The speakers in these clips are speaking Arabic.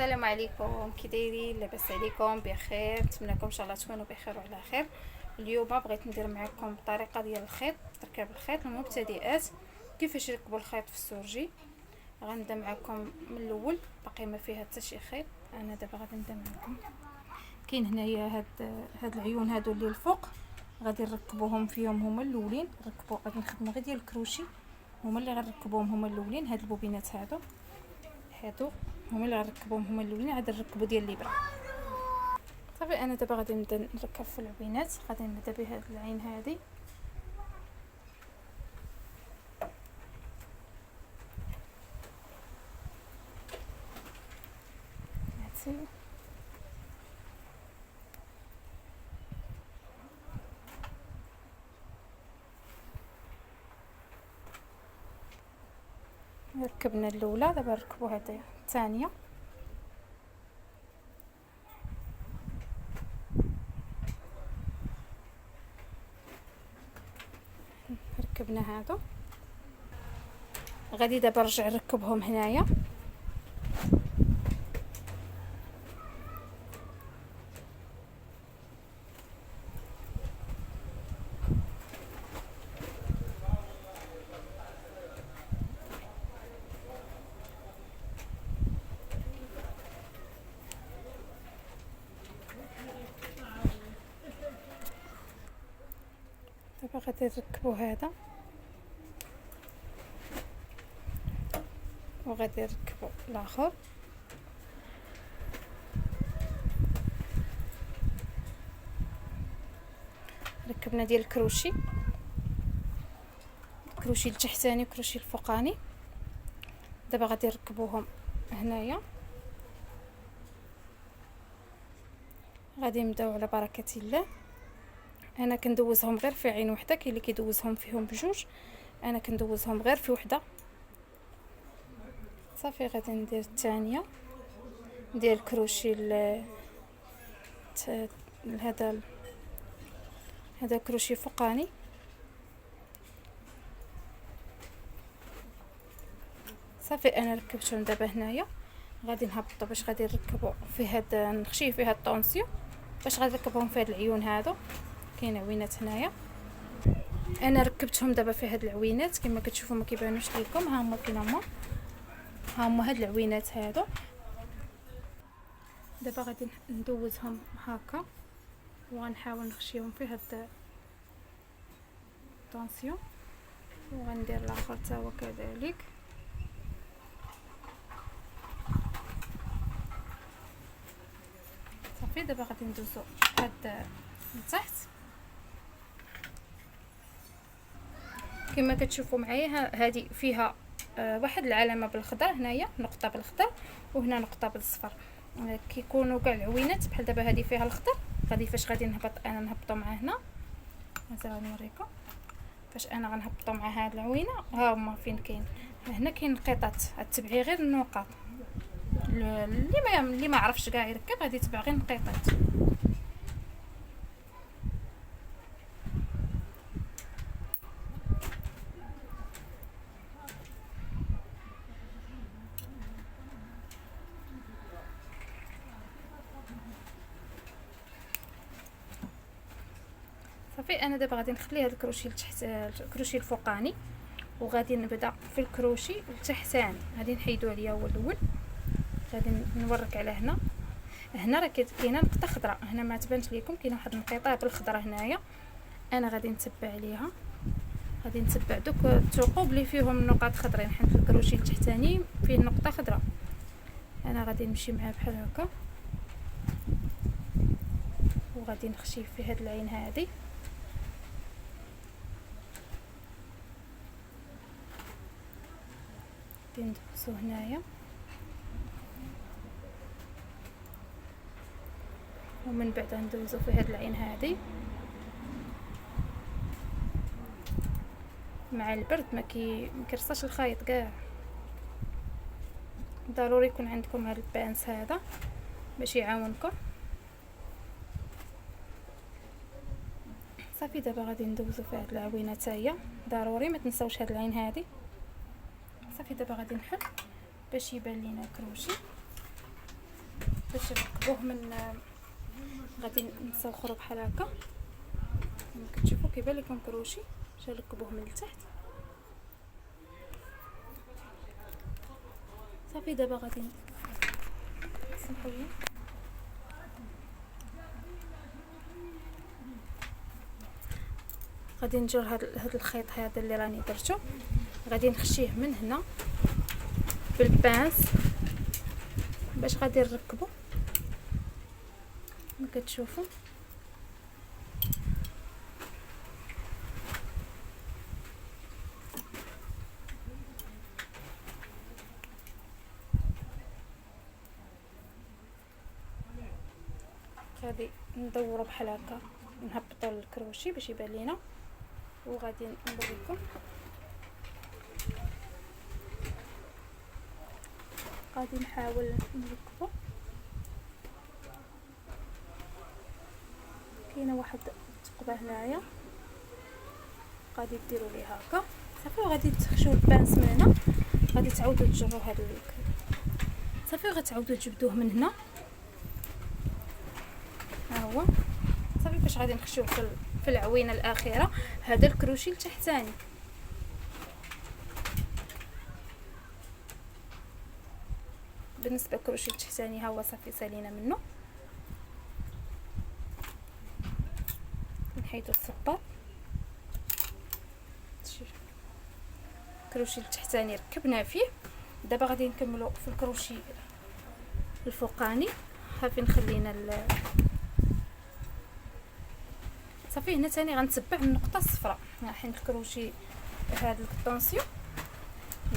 السلام عليكم، كي دايرين؟ لاباس عليكم؟ بخير؟ نتمنىكم ان شاء الله تكونوا بخير وعلى خير. اليوم بغيت ندير معكم الطريقه ديال الخيط، تركيب الخيط للمبتدئات، كيفاش يركبوا الخيط في السورجي. غنبدا معكم من الاول، باقي ما فيها حتى شي خيط. انا دابا غادي نبدا معكم. كاين هنايا هاد العيون هادو اللي الفوق، غادي نركبوهم فيهم هما الاولين. غادي نخدموا غير ديال الكروشي، هما اللي غنركبوهم هما الاولين. هاد البوبينات هادو هما اللي غنركبوهم هما الاولين. عاد نركبوا ديال الابره. صافي انا دابا غادي نبدا نركب في العوينات. غادي نبدا بهاد العين هادي، هاتي ركبنا الاولى. دابا نركبوا هذه الثانيه. ركبنا هادو، غادي دابا نرجع نركبهم هنايا. دابا غادي نركبوا هذا، وغادي نركبوا الاخر. ركبنا ديال الكروشي التحتاني وكروشي الفوقاني. دابا غادي نركبوهم هنايا. غادي نبداو على بركه الله. انا كندوزهم غير في عين وحده، كاين اللي كيدوزهم فيهم بجوج، انا كندوزهم غير في وحده. صافي غادي ندير الثانيه ديال الكروشي هذا كروشي فوقاني. صافي انا ركبتهم. دابا هنايا غادي نهبطوا باش غادي نركبوا في هذا، نخشي في هذا الطونسيون باش غادي نركبهم في هاد العيون هادو. كاين عوينات هنايا، انا ركبتهم دابا في هاد العوينات كما كتشوفوا. ما كيبانوش لكم، ها هما فين هما هاد العوينات هادو. دابا غادي ندوزهم هكا وغنحاول نخشيهم في هاد الطونسيون، وغندير الاخر حتى هو كذلك. صافي دابا غادي ندوزو هاد لتحت كما كتشوفوا معايا. هذه فيها واحد العلامه بالخضر، هنايا نقطه بالخضر وهنا نقطه بالصفر. كيكونوا كاع العوينات بحال دابا هذه فيها الخضر. غادي فاش غادي نهبط انا نهبطوا مع هنا. غادي نوريكم فاش انا غنهبطوا مع هاد العوينه. ها هما فين كاين، هنا كاين القطط. تتبعي غير النقط. اللي ما عرفش كاع يركب غادي يتبع غير القطط. صافي انا دابا غادي نخلي هذا الكروشي لتحت، الكروشي الفوقاني، وغادي نبدا في الكروشي التحتاني. غادي نحيدو عليا هو الاول. غادي نورك على هنا راه كاينه نقطه خضراء. هنا ما تبانش لكم، كاينه واحد النقيطه بالخضراء هنايا. انا غادي نتبع عليها، غادي نتبع دوك الثقوب اللي فيهم نقاط خضرين، حيت الكروشي التحتاني فيه نقطه خضراء. انا غادي نمشي معاه بحال هكا، وغادي نخشي في هاد العين هذه. ندوزو هنايا، ومن بعد ندوزو في هاد العين هذه. مع البرد ما كيرصاش الخيط كاع، ضروري يكون عندكم هاد البانس هذا باش يعاونكم. صافي دابا غادي ندوزو في هاد العوينه حتى هي، ضروري ما تنساوش هاد العين هذه. صافي دابا غادي نحل باش يبان لينا الكروشي. باش نركبوه من غادي نسوخرو بحال هكا كما كتشوفوا. كيبان لكم كروشي باش نركبوه من التحت. صافي دابا غادي نسمحوا لي غادي نجر هاد الخيط هذا اللي راني درتو، غادي نخشيه من هنا بالبانس باش غادي نركبو كما كتشوفوا. غادي ندورو بحال هكا، نهبطو الكروشي باش يبان لينا، وغادي نوريكم. غادي نحاول نركبو. كاينه واحد الثقبه هنايا غادي ديروا ليه هكا صافي، وغادي تخشوا البانس من هنا، غادي تعاودوا تجروا هذا صافي، وغتعاودوا تجبدوه من هنا. ها هو صافي باش غادي نخشيوه في العوينه الاخيره. هذا الكروشي التحتاني بالنسبه للكروشي التحتاني ها هو صافي سالينا منه. نحيدو الصباط. الكروشي التحتاني ركبنا فيه. دابا غادي نكملو في الكروشي الفوقاني. ها فين خلينا صافي. هنا ثاني غنتبع النقطه الصفراء، حيت الكروشي هذا الطونسيون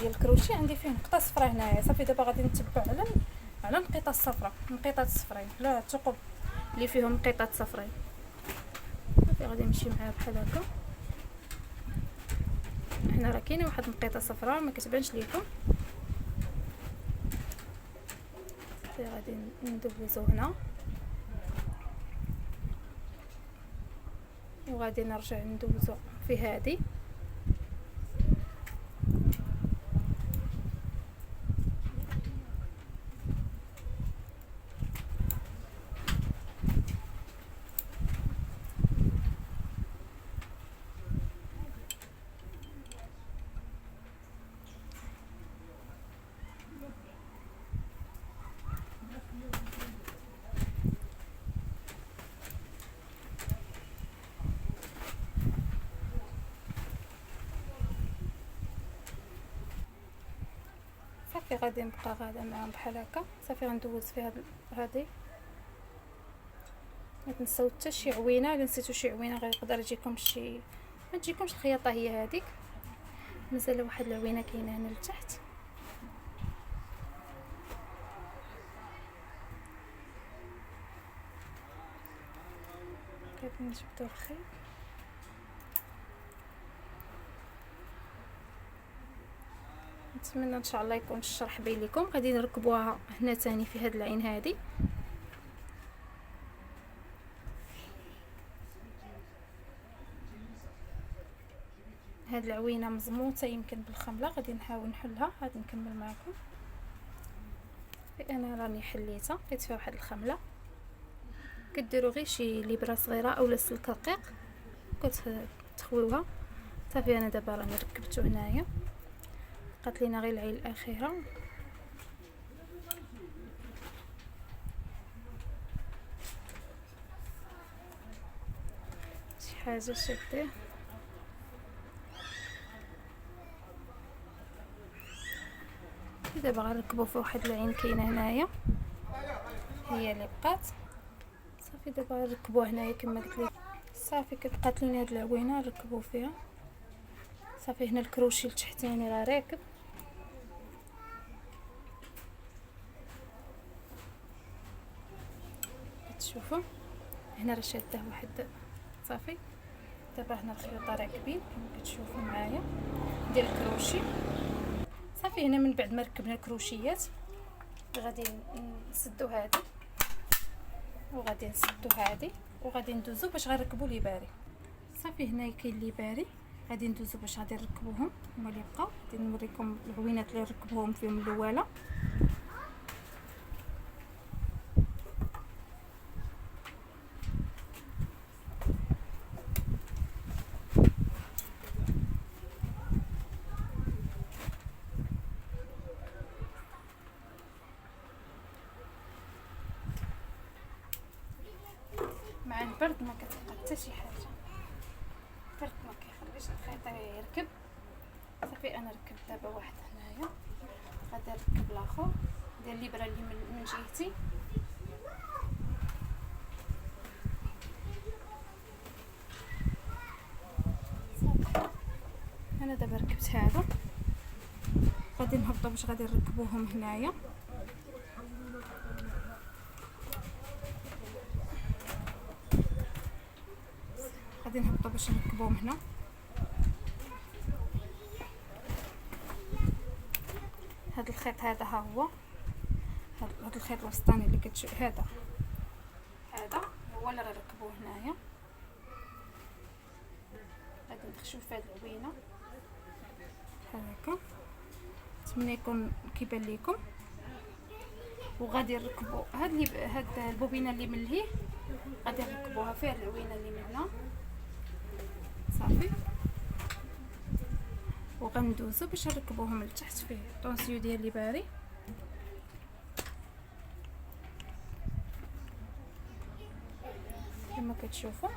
ديال الكروشي عندي فيه نقطه صفراء هنايا. صافي دابا غادي نتبع على النقيطه الصفراء، النقيطات الصفرين، لا الثقب اللي فيهم نقيطات صفرين. صافي غادي نمشي معاه بحال هكا. هنا راه كاينه واحد النقيطه صفراء ما كتبانش ليكم. صافي غادي ندوزو هنا، وغادي نرجع ندوزو في هذه. صافي غادي نبقى غادا معاهم بحال هكا. صافي غندوز في هذه. ما تنساو حتى شي عوينه، الا نسيتو شي عوينه غيقدر يجيكم شي، ما تجيكمش الخياطه هي هذيك. مازال واحد العوينه كاينه هنا لتحت. كيف نجبدو الخيط. نتمنى ان شاء الله يكون الشرح باين لكم. غادي نركبوها هنا ثاني في هاد العين هذه. هاد العوينه مزموطه يمكن بالخمله، غادي نحاول نحلها. غادي نكمل معكم. انا راني حليتها، لقيت فيها واحد الخمله. كديروا غير شي ليبره صغيره اولا سلك رقيق كتخويوها. صافي انا دابا راني ركبته هنايا. بقات لينا غير العين الاخيره. شي حاجه شديه. دابا غنركبو في واحد العين كاينه هنايا هي اللي بقات. صافي دابا نركبوه هنايا كما قلت لكم. صافي كتبقات لينا هاد العوينه نركبو فيها. صافي هنا الكروشي التحتاني راه راكب. كتشوفوا هنا راه شاده واحد. صافي دابا هنا الخيوط راكبين كما كتشوفوا معايا ديال الكروشي. صافي هنا من بعد ما ركبنا الكروشيات غادي نسدو هذه، وغادي نسدو هذه، وغادي ندوزو باش غنركبوا لي باري. صافي هنا كاين لي باري غادي ندوزو باش غادي نركبوهم. هما اللي بقاو غادي نوريكم العوينات اللي نركبوهم فيهم الاولى. البرد ما كتلقى حتى شي حاجه، البرد ما كيخليش الخيط يركب. صافي انا ركبت دابا واحد هنايا، غادي نركب الاخر ديال الابره اللي من جهتي. انا دابا ركبت هذا، غادي نهبطوا باش غادي نركبوهم هنايا. غادي نهبطوا باش نركبوهم هنا. هذا الخيط هذا ها هو، هذا الخيط الوسطاني اللي كتشوف، هذا هو اللي غنركبوه هنايا. غادي نخشوا في هذه العوينه هكا، نتمنى يكون كيبان لكم. وغادي نركبوا هاد البوبينه اللي من لهيه، غادي نركبوها في هاد العوينه اللي من هنا. صافي، وغندوزو باش نركبوهم لتحت فيه طونسيو ديال لي باري. كما كتشوفوا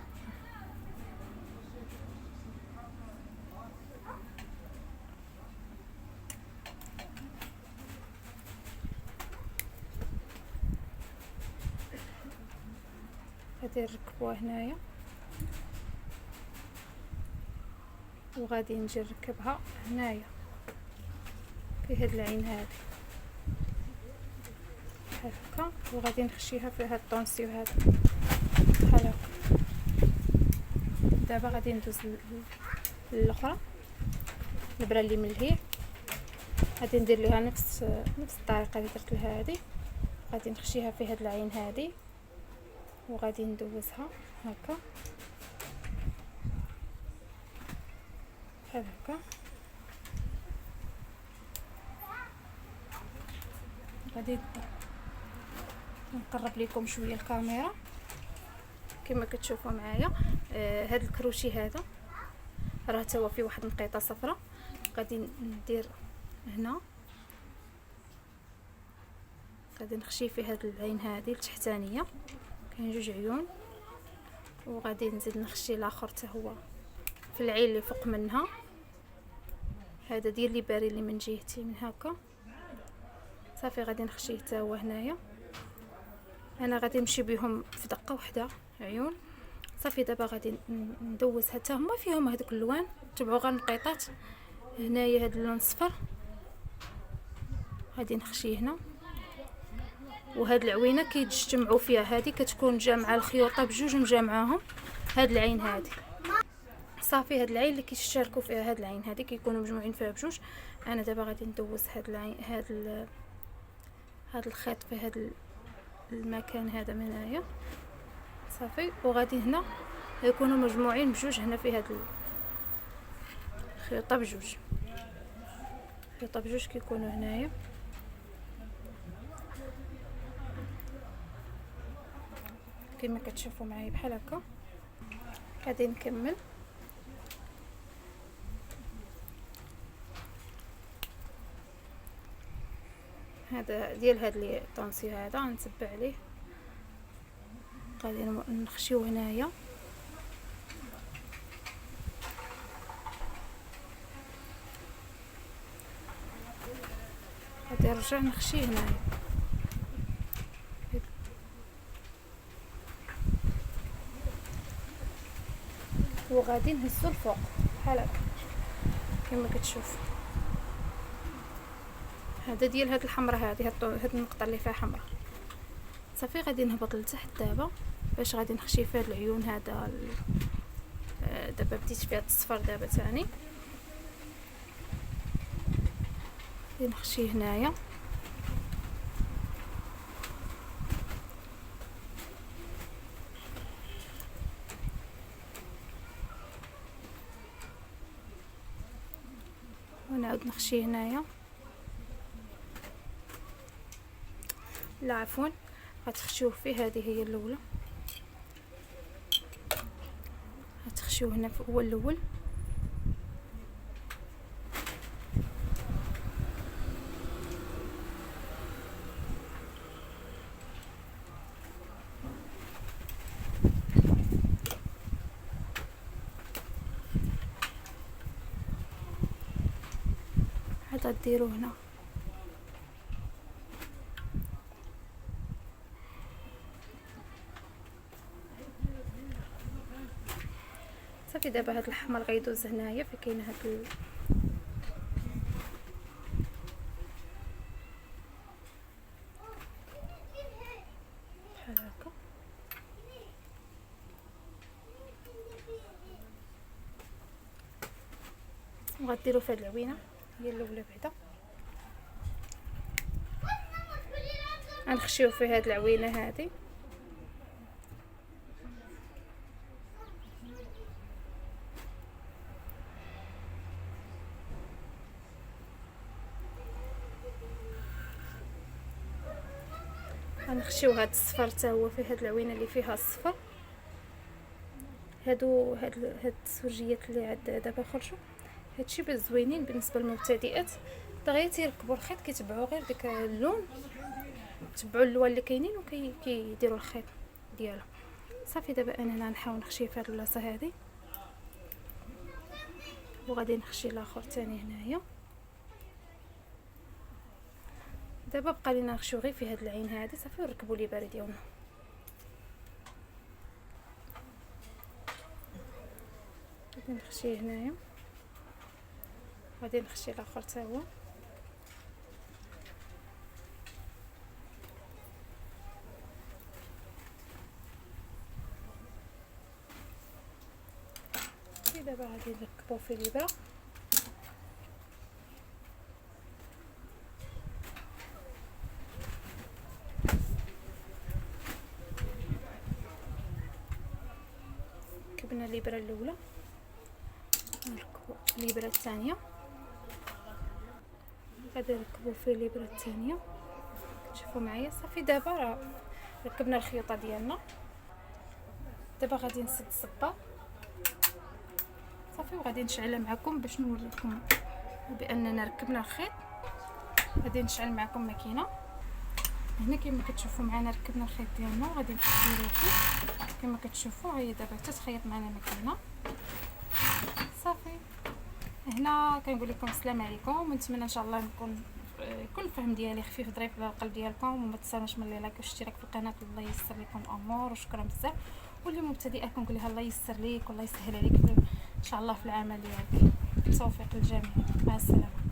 غادي نركبوها هنايا، وغادي نجي نركبها هنايا في هاد العين هذه هكا، وغادي نخشيها في هاد الطونسيو هذا بحال هكا. دابا غادي ندوز للاخرى، الابره اللي من لهيه غادي ندير ليها نفس الطريقه اللي درت لها هذه. غادي نخشيها في هاد العين هذه، وغادي ندوزها هكا بحال هكا. غادي نقرب لكم شويه الكاميرا كما كتشوفوا معايا. هذا الكروشي هذا راه تا هو فيه واحد النقيطه صفراء، غادي ندير هنا، غادي نخشي في هذه العين هذه التحتانيه، كاين جوج عيون، وغادي نزيد نخشي الاخر حتى هو في العين اللي فوق منها. هذا ديال لي باري اللي من جهتي من هكا. صافي غادي نخشيه حتى هو هنايا. انا غادي نمشي بهم في دقه واحده عيون. صافي دابا غادي ندوز حتى هما فيهم هذوك اللوان، تبعوا غير النقيطات. هنايا هذا اللون الصفر غادي نخشيه هنا، وهاد العوينه كيتجمعوا فيها، هذه كتكون جامعه الخيوطه بجوج مجامعاهم هاد العين هذه. صافي هاد العين اللي كيشاركوا فيها، هاد العين هذه كيكونوا مجموعين فيها بجوج. انا دابا غادي ندوز هاد العين هاد الخيط في هاد المكان هذا من هنايا. صافي، وغادي هنا يكونوا مجموعين بجوج هنا في هاد الخيوطه بجوج، خيوطه بجوج كيكونوا هنايا. كما كتشوفوا معايا بحال هكا. غادي نكمل. هذا ديال هاد لي طونسي هذا غنتبع عليه، غادي نخشيو هنايا. غادي نرجع نخشي هنايا، وغادي نهزو الفوق بحال هكا كما كتشوف. هذا ديال هاد الحمراء هذه، هاد النقطه اللي فيها حمراء. صافي غادي نهبط لتحت دابا باش غادي نخشي في هاد العيون هذا. دابا بديت في هاد الصفر دابا ثاني، غادي نخشي هنايا. ونعاود نخشي هنايا. لا عفوا، غتخشيوه فيه، هذه هي الاولى، غتخشيوه هنا هو الاول. غديروا هنا. صافي دابا هاد الاحمر غيدوز هنايا فين كاين هاد بحال هكا. وغديروا في هاد العوينه هي الاولى بعدا، غنخشيو في هاد العوينه هادي. غنخشيو هاد الصفر حتى هو في هاد العوينه اللي فيها الصفر. هاد السورجيات اللي عاد دابا خرجوا هادشي باش زوينين بالنسبه للمبتدئات، دغيا تيركبوا الخيط كيتبعوا غير داك اللون، تبعوا اللوان اللي كاينين وكيديروا الخيط ديالهم. صافي دابا انا هنا نحاول نخشي في هاد البلاصه هادي، وغادي نخشي الاخر ثاني هنايا. دابا بقى لينا نخشيو غير في هاد العين هادي صافي، ونركبوا لي باري ديالنا. غادي نخشي هنايا، غادي نخشي الاخر حتى هو. دابا غادي نركبو في الابره. ركبنا الابره الاولى، نركبو الابره الثانيه، غادي نركبو في الابره الثانيه. كتشوفوا معايا صافي دابا راه ركبنا الخيوطه ديالنا. دابا غادي نسد الصباط صافي، وغادي نشعلها معكم باش نوريكم باننا ركبنا الخيط. غادي نشعل معكم ماكينه هنا كما كتشوفوا معنا، ركبنا الخيط ديالنا وغادي نديرو فيه كما كتشوفوا. هي دابا حتى تخيط معنا ماكينه صافي. هنا كنقول لكم السلام عليكم، ونتمنى ان شاء الله نكون كل الفهم ديالي خفيف ظريف على القلب ديالكم. وما تنساوش من لايك والاشتراك في القناه، الله ييسر لكم الامور، وشكرا بزاف. واللي مبتدئه كنقول لها الله ييسر ليك والله يسهل عليك ان شاء الله في العمل ديالك. بالتوفيق للجميع، مع السلامه.